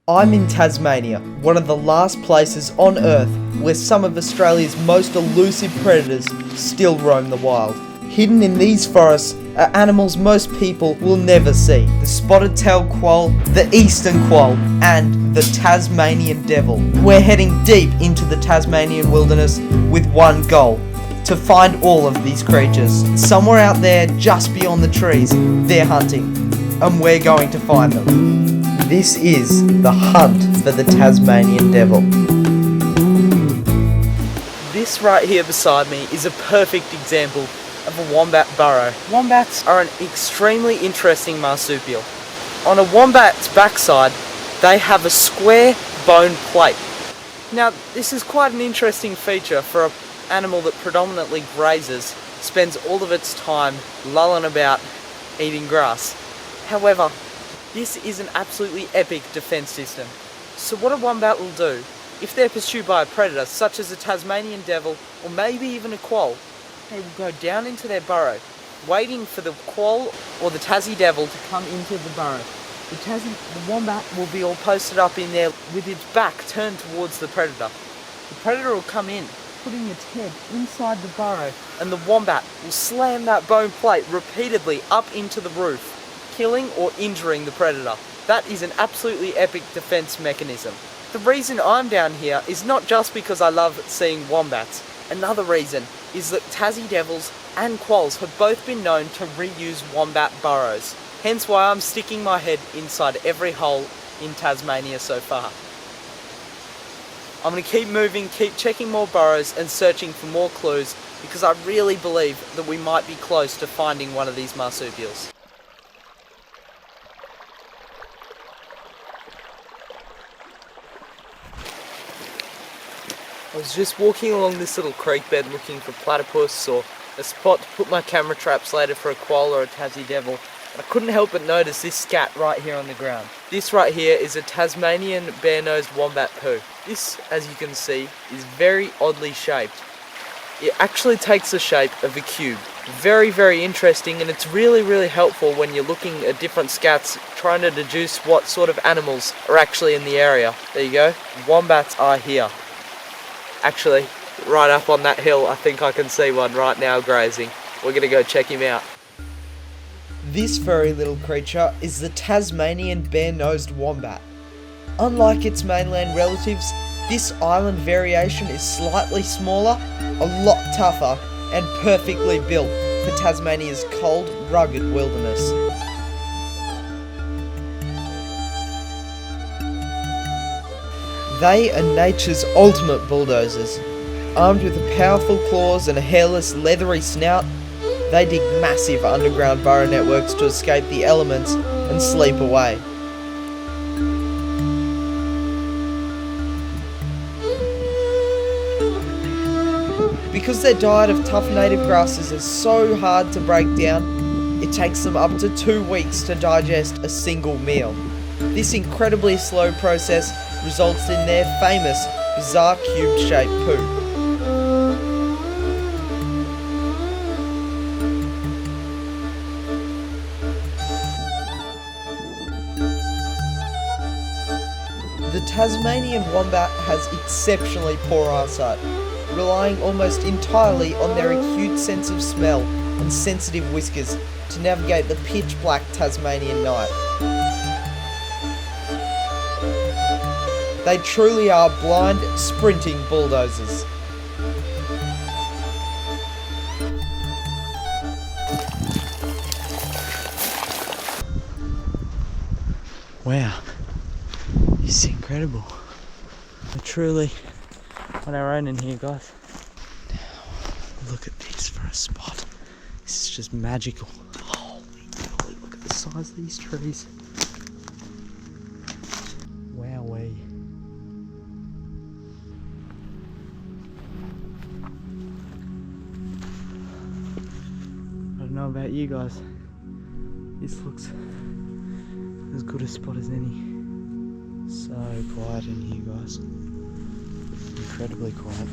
I'm in Tasmania, one of the last places on Earth where some of Australia's most elusive predators still roam the wild. Hidden in these forests are animals most people will never see. The spotted-tailed quoll, the eastern quoll, and the Tasmanian devil. We're heading deep into the Tasmanian wilderness with one goal: to find all of these creatures. Somewhere out there, just beyond the trees, they're hunting, and we're going to find them. This is the hunt for the Tasmanian devil. This right here beside me is a perfect example of a wombat burrow. Wombats are an extremely interesting marsupial. On a wombat's backside, they have a square bone plate. Now, this is quite an interesting feature for an animal that predominantly grazes, spends all of its time lolling about eating grass. However, this is an absolutely epic defense system. So what a wombat will do, if they're pursued by a predator such as a Tasmanian devil or maybe even a quoll, they will go down into their burrow, waiting for the quoll or the Tassie devil to come into the burrow. The wombat will be all posted up in there with its back turned towards the predator. The predator will come in, putting its head inside the burrow, and the wombat will slam that bone plate repeatedly up into the roof, killing or injuring the predator. That is an absolutely epic defense mechanism. The reason I'm down here is not just because I love seeing wombats. Another reason is that Tassie devils and quolls have both been known to reuse wombat burrows. Hence why I'm sticking my head inside every hole in Tasmania so far. I'm going to keep moving, keep checking more burrows and searching for more clues, because I really believe that we might be close to finding one of these marsupials. I was just walking along this little creek bed looking for platypus or a spot to put my camera traps later for a quoll or a Tassie devil. I couldn't help but notice this scat right here on the ground. This right here is a Tasmanian bare-nosed wombat poo. This, as you can see, is very oddly shaped. It actually takes the shape of a cube. Very, very interesting, and it's really helpful when you're looking at different scats trying to deduce what sort of animals are actually in the area. There you go. Wombats are here. Actually, right up on that hill, I think I can see one right now grazing. We're gonna go check him out. This furry little creature is the Tasmanian bare-nosed wombat. Unlike its mainland relatives, this island variation is slightly smaller, a lot tougher, and perfectly built for Tasmania's cold, rugged wilderness. They are nature's ultimate bulldozers. Armed with powerful claws and a hairless, leathery snout, they dig massive underground burrow networks to escape the elements and sleep away. Because their diet of tough native grasses is so hard to break down, it takes them up to 2 weeks to digest a single meal. This incredibly slow process results in their famous, bizarre cube-shaped poo. The Tasmanian wombat has exceptionally poor eyesight, relying almost entirely on their acute sense of smell and sensitive whiskers to navigate the pitch-black Tasmanian night. They truly are blind, sprinting bulldozers. Wow, this is incredible. We're truly on our own in here, guys. Now, look at this for a spot. This is just magical. Holy moly, look at the size of these trees. Wowee. I don't know about you guys. This looks as good a spot as any. So quiet in here, guys. Incredibly quiet.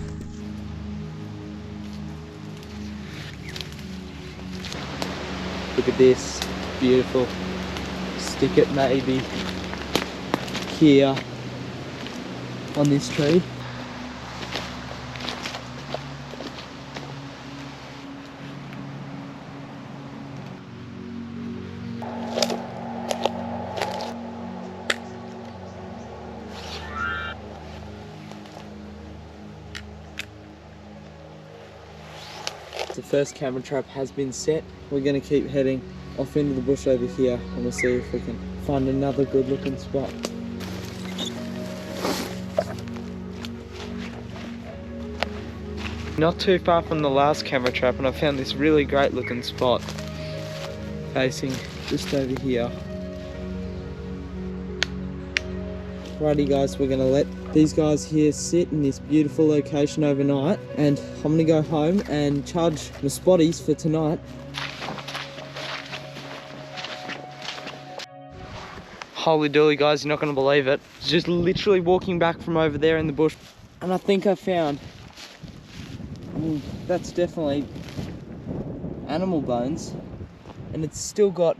Look at this. Beautiful. Stick it maybe here on this tree. The first camera trap has been set. We're going to keep heading off into the bush over here and we'll see if we can find another good looking spot. Not too far from the last camera trap, and I found this really great looking spot facing just over here. Righty guys, we're going to let these guys here sit in this beautiful location overnight, and I'm going to go home and charge my spotties for tonight. Holy dooly guys, you're not going to believe it. Just literally walking back from over there in the bush, and I think I found, that's definitely animal bones, and it's still got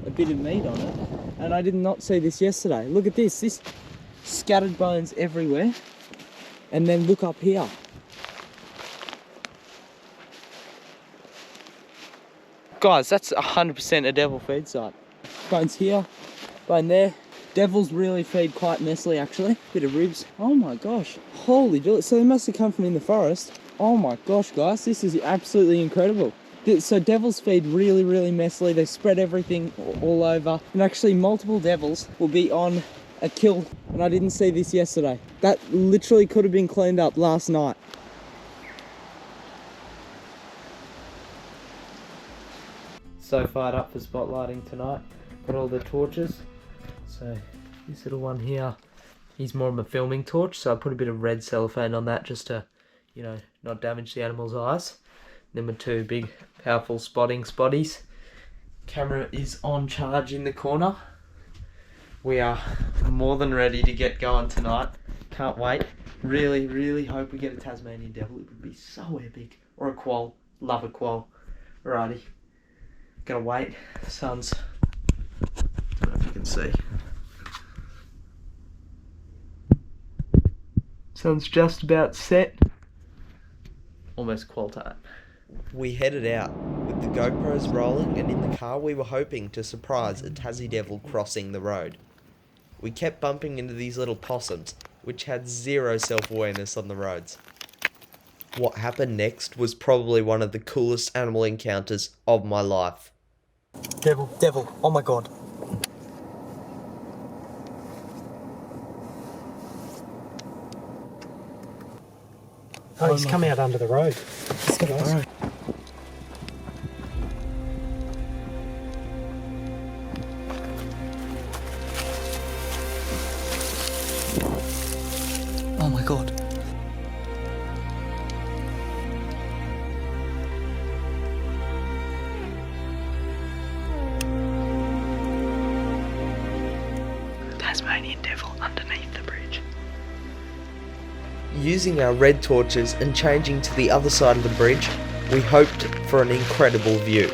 a bit of meat on it. And I did not see this yesterday. Look at this scattered bones everywhere. And then look up here. Guys, that's 100% a devil feed site. Bones here, bone there. Devils really feed quite messily actually. Bit of ribs. Oh my gosh. Holy dooly. So they must have come from in the forest. Oh my gosh guys, this is absolutely incredible. So devils feed really, really messily. They spread everything all over. And actually multiple devils will be on a kill. And I didn't see this yesterday. That literally could have been cleaned up last night. So fired up for spotlighting tonight. Got all the torches. So this little one here, he's more of a filming torch. So I put a bit of red cellophane on that just to, you know, not damage the animal's eyes. Then my two big powerful spotting spotties. Camera is on charge in the corner. We are more than ready to get going tonight. Can't wait. Really, really hope we get a Tasmanian devil. It would be so epic. Or a quoll. Love a quoll. Alrighty. Gotta wait. The sun's, I don't know if you can see. Sun's just about set. Almost quoll time. We headed out, with the GoPros rolling, and in the car we were hoping to surprise a Tassie devil crossing the road. We kept bumping into these little possums, which had zero self-awareness on the roads. What happened next was probably one of the coolest animal encounters of my life. Devil, devil, oh my god. Oh, he's come out under the road. Let's get on. Oh my god. Tasmanian devil underneath the bridge. Using our red torches and changing to the other side of the bridge, we hoped for an incredible view.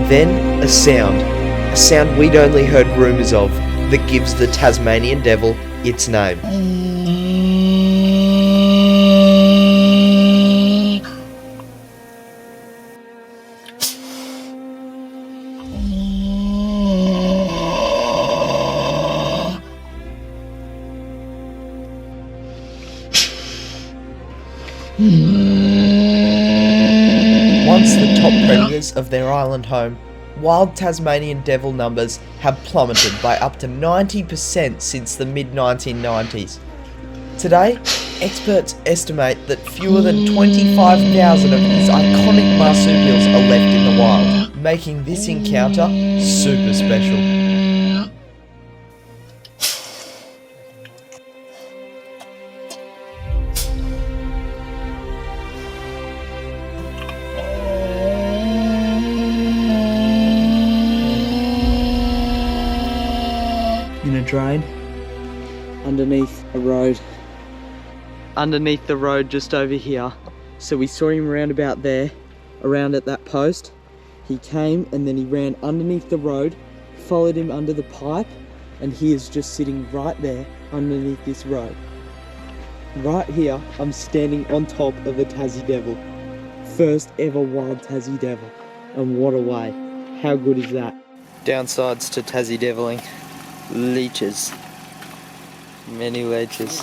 Then a sound we'd only heard rumours of, that gives the Tasmanian devil its name. Once the top predators of their island home, wild Tasmanian devil numbers have plummeted by up to 90% since the mid-1990s. Today, experts estimate that fewer than 25,000 of these iconic marsupials are left in the wild, making this encounter super special. drain underneath a road. Underneath the road just over here. So we saw him around about there, around at that post. He came and then he ran underneath the road, followed him under the pipe, and he is just sitting right there underneath this road. Right here, I'm standing on top of a Tassie devil. First ever wild Tassie devil. And what a way. How good is that? Downsides to Tassie deviling. Leeches. Many leeches.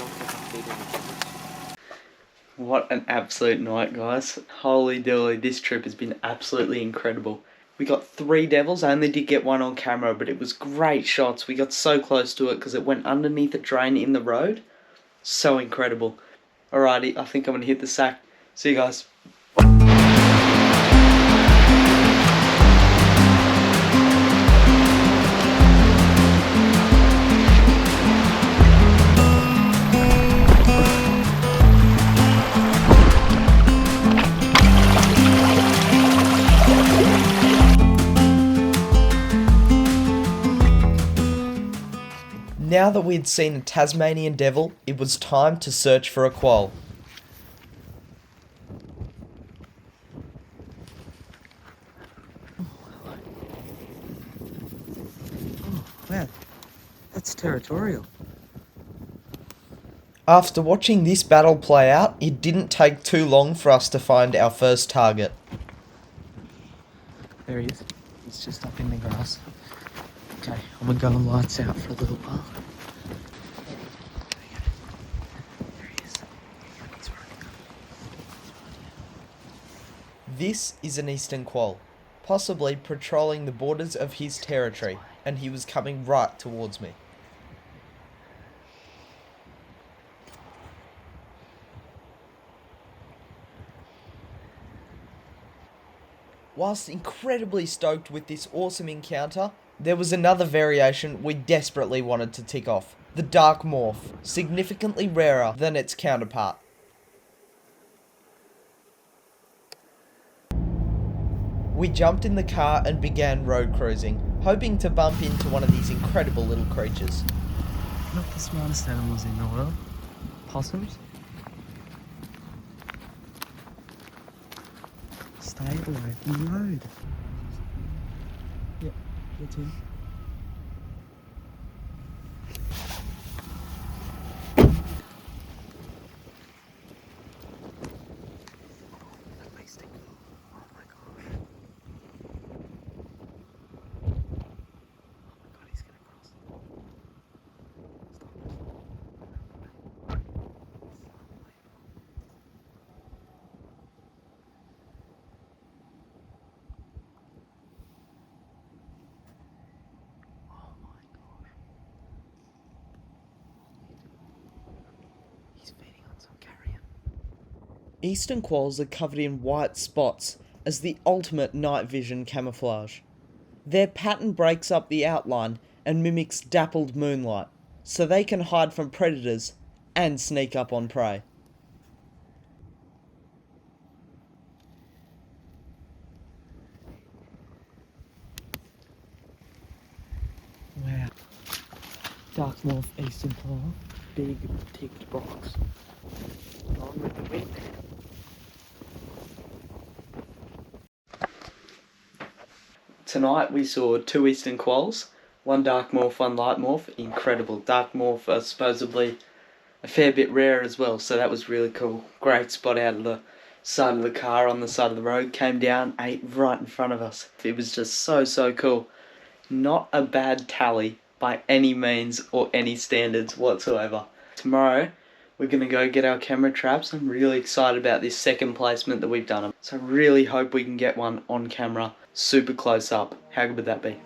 What an absolute night, guys. Holy dooly, this trip has been absolutely incredible. We got 3 devils. I only did get one on camera, but it was great shots. We got so close to it because it went underneath a drain in the road. So incredible. Alrighty, I think I'm going to hit the sack. See you guys. Now that we had seen a Tasmanian devil, it was time to search for a quoll. Wow, that's territorial. After watching this battle play out, it didn't take too long for us to find our first target. There he is. He's just up in the grass. Okay, I'm gonna go and lights out for a little while. There he is. He's running up. This is an eastern quoll, possibly patrolling the borders of his territory, and he was coming right towards me. Whilst incredibly stoked with this awesome encounter, there was another variation we desperately wanted to tick off. The dark morph, significantly rarer than its counterpart. We jumped in the car and began road cruising, hoping to bump into one of these incredible little creatures. Not the smartest animals in the world. Possums? Stay away from the road. Yep, get in. Eastern quolls are covered in white spots as the ultimate night vision camouflage. Their pattern breaks up the outline and mimics dappled moonlight, so they can hide from predators and sneak up on prey. Wow. Dark morph eastern quoll. Big ticked box. On with the wind. Tonight we saw 2 eastern quolls, 1 dark morph, 1 light morph. Incredible. Dark morph are supposedly a fair bit rare as well, so that was really cool. Great spot out of the side of the car on the side of the road. Came down, ate right in front of us. It was just so cool. Not a bad tally by any means or any standards whatsoever. Tomorrow we're going to go get our camera traps. I'm really excited about this second placement that we've done. So I really hope we can get one on camera, super close up. How good would that be?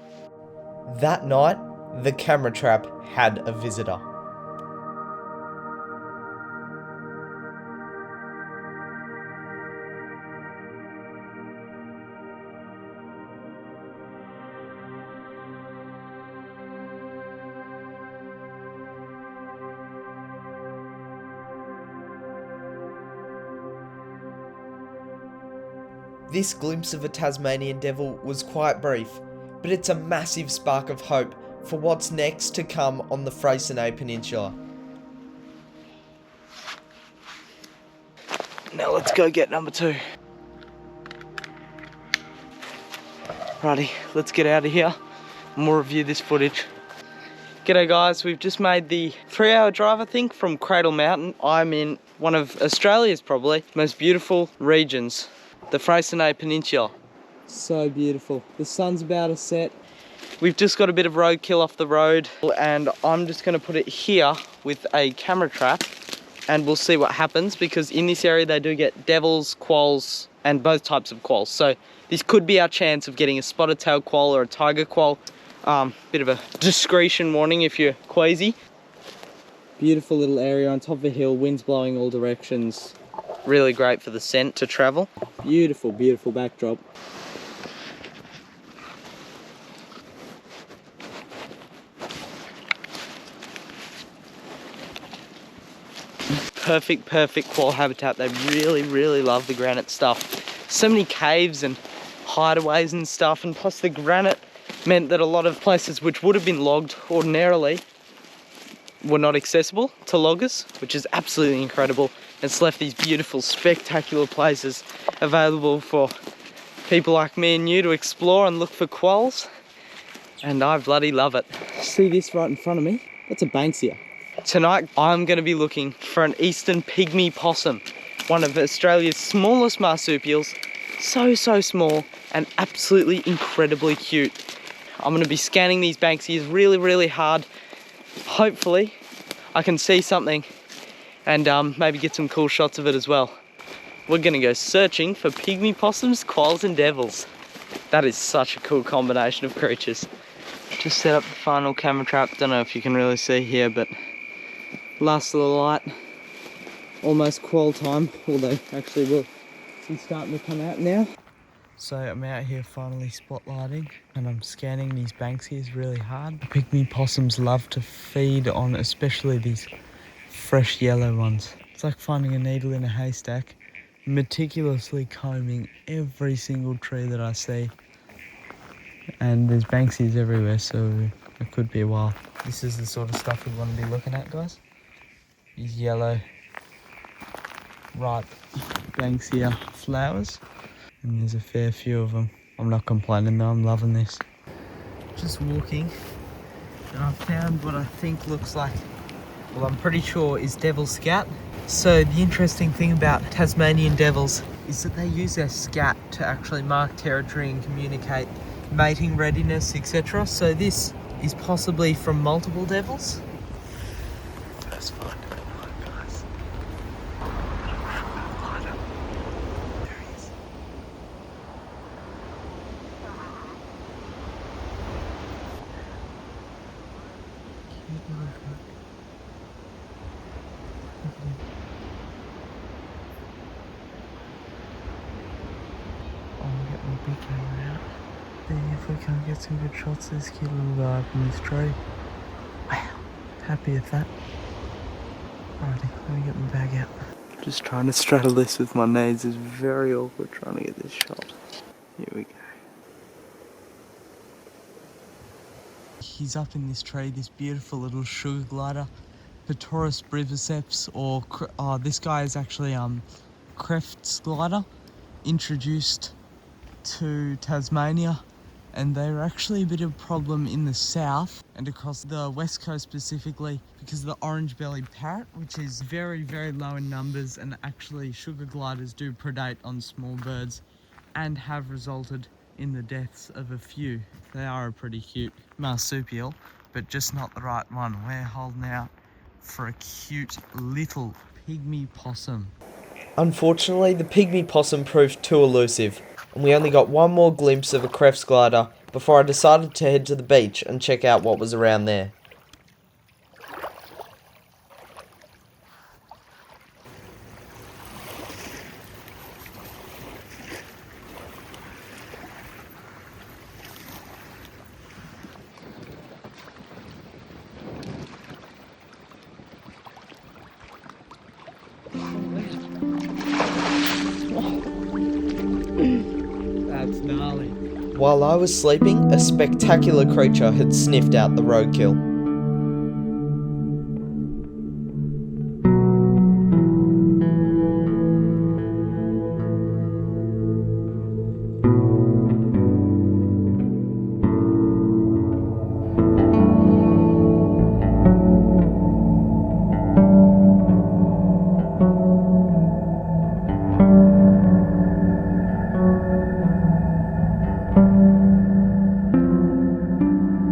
That night, the camera trap had a visitor. This glimpse of a Tasmanian devil was quite brief, but it's a massive spark of hope for what's next to come on the Freycinet Peninsula. Now let's go get number 2. Righty, let's get out of here and we'll review this footage. G'day guys, we've just made the 3-hour drive I think from Cradle Mountain. I'm in one of Australia's probably most beautiful regions, the Freycinet Peninsula. So beautiful. The sun's about to set. We've just got a bit of roadkill off the road and I'm just going to put it here with a camera trap and we'll see what happens, because in this area they do get devils, quolls and both types of quolls. So this could be our chance of getting a spotted tail quoll or a tiger quoll. Bit of a discretion warning if you're queasy. Beautiful little area on top of a hill, winds blowing all directions. Really great for the scent to travel. Beautiful, beautiful backdrop. Perfect quoll habitat. They really love the granite stuff. So many caves and hideaways and stuff, and plus the granite meant that a lot of places which would have been logged ordinarily were not accessible to loggers, which is absolutely incredible. It's left these beautiful, spectacular places available for people like me and you to explore and look for quolls, and I bloody love it. See this right in front of me? That's a Banksia. Tonight I'm going to be looking for an eastern pygmy possum, one of Australia's smallest marsupials, so small and absolutely incredibly cute. I'm going to be scanning these Banksias really hard. Hopefully I can see something and maybe get some cool shots of it as well. We're going to go searching for pygmy possums, quolls and devils. That is such a cool combination of creatures. Just set up the final camera trap. Don't know if you can really see here, but last little light. Almost quoll time, although actually we'll be starting to come out now. So I'm out here finally spotlighting and I'm scanning these Banksias really hard. Pygmy possums love to feed on especially these fresh yellow ones. It's like finding a needle in a haystack, meticulously combing every single tree that I see. And there's Banksias everywhere, so it could be a while. This is the sort of stuff we want to be looking at, guys. These yellow, ripe Banksia flowers. And there's a fair few of them. I'm not complaining though, I'm loving this. Just walking, and I found what I think looks like, well I'm pretty sure is devil's scat. So the interesting thing about Tasmanian devils is that they use their scat to actually mark territory and communicate mating readiness, etc. So this is possibly from multiple devils. First find of the night, guys. There he is. Cute little fuck. Look at him. I'll get my big camera out. See if we can get some good shots of this cute little guy up in this tree. Wow, happy with that. Alrighty, let me get my bag out. Just trying to straddle this with my knees is very awkward trying to get this shot. Here we go. He's up in this tree, this beautiful little sugar glider, Petoris breviceps, or this guy is actually Kreft's glider, introduced to Tasmania, and they're actually a bit of a problem in the south and across the west coast specifically because of the orange-bellied parrot, which is very low in numbers, and actually sugar gliders do predate on small birds and have resulted in the deaths of a few. They are a pretty cute marsupial, but just not the right one. We're holding out for a cute little pygmy possum. Unfortunately, the pygmy possum proved too elusive, and we only got one more glimpse of a Kreft's glider before I decided to head to the beach and check out what was around there. That's gnarly. While I was sleeping, a spectacular creature had sniffed out the roadkill.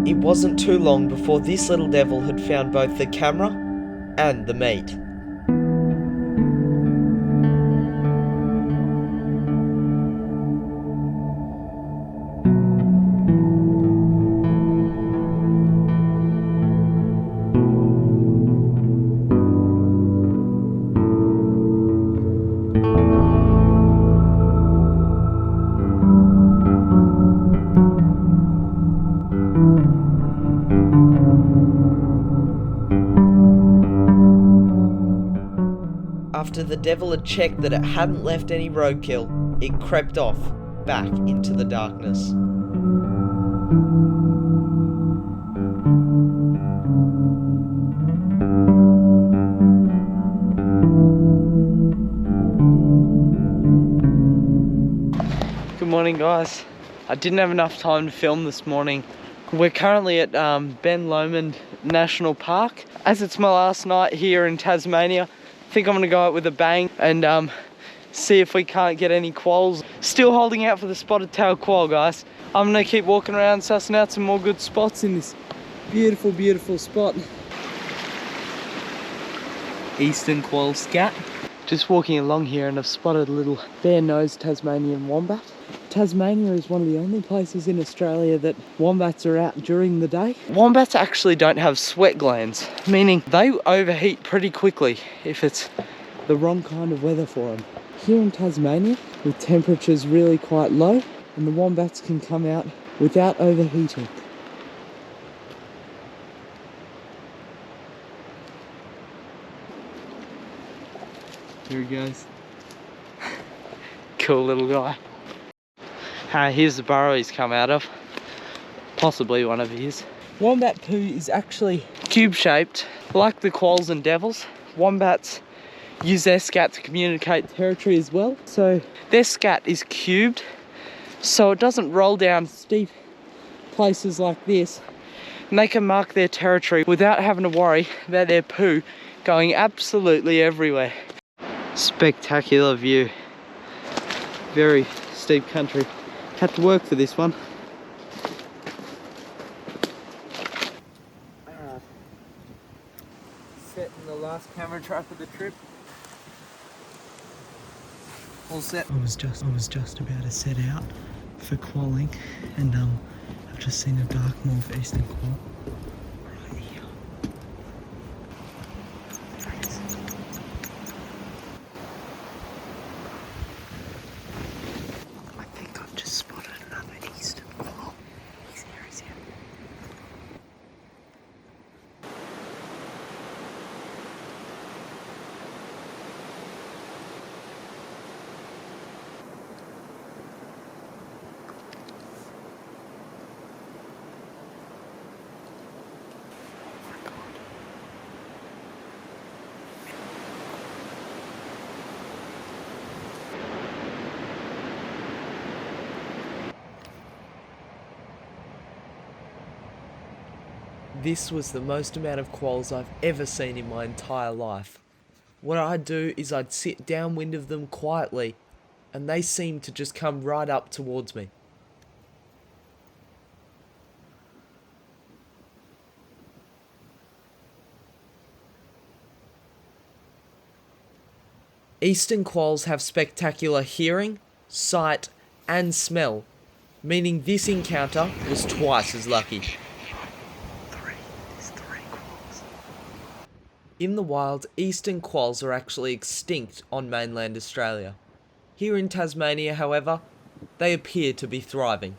It wasn't too long before this little devil had found both the camera and the meat. After the devil had checked that it hadn't left any roadkill, it crept off, back into the darkness. Good morning, guys. I didn't have enough time to film this morning. We're currently at Ben Lomond National Park. As it's my last night here in Tasmania, I think I'm gonna go out with a bang and see if we can't get any quolls. Still holding out for the spotted tail quoll, guys. I'm gonna keep walking around, sussing out some more good spots in this beautiful, beautiful spot. Eastern quoll scat. Just walking along here and I've spotted a little bare-nosed Tasmanian wombat. Tasmania is one of the only places in Australia that wombats are out during the day. Wombats actually don't have sweat glands, meaning they overheat pretty quickly if it's the wrong kind of weather for them. Here in Tasmania, with temperatures really quite low, and the wombats can come out without overheating. Here he goes. Cool little guy. Here's the burrow he's come out of. Possibly one of his. Wombat poo is actually cube-shaped, like the quolls and devils. Wombats use their scat to communicate territory as well. So their scat is cubed, so it doesn't roll down steep places like this. And they can mark their territory without having to worry about their poo going absolutely everywhere. Spectacular view. Very steep country. Had to work for this one. Alright. Setting the last camera trap of the trip. All set. I was just about to set out for quolling, and I've just seen a dark morph eastern quoll right here. There it is. I think I've just spotted another eastern quoll. He's here, he's here. This was the most amount of quolls I've ever seen in my entire life. What I'd do is I'd sit downwind of them quietly, and they seemed to just come right up towards me. Eastern quolls have spectacular hearing, sight, and smell, meaning this encounter was twice as lucky. In the wild, eastern quolls are actually extinct on mainland Australia. Here in Tasmania, however, they appear to be thriving.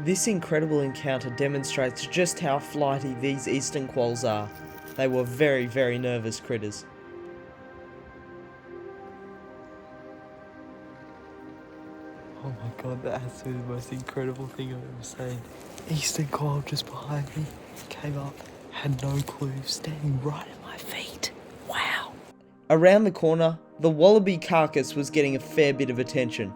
This incredible encounter demonstrates just how flighty these eastern quolls are. They were very, very nervous critters. Oh my god, that has to be the most incredible thing I've ever seen. Eastern quoll just behind me, came up, had no clue, standing right at my feet. Wow. Around the corner, the wallaby carcass was getting a fair bit of attention.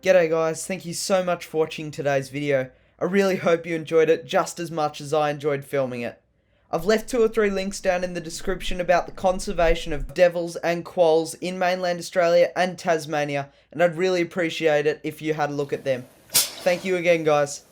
G'day guys, thank you so much for watching today's video. I really hope you enjoyed it just as much as I enjoyed filming it. I've left 2 or 3 links down in the description about the conservation of devils and quolls in mainland Australia and Tasmania, and I'd really appreciate it if you had a look at them. Thank you again guys.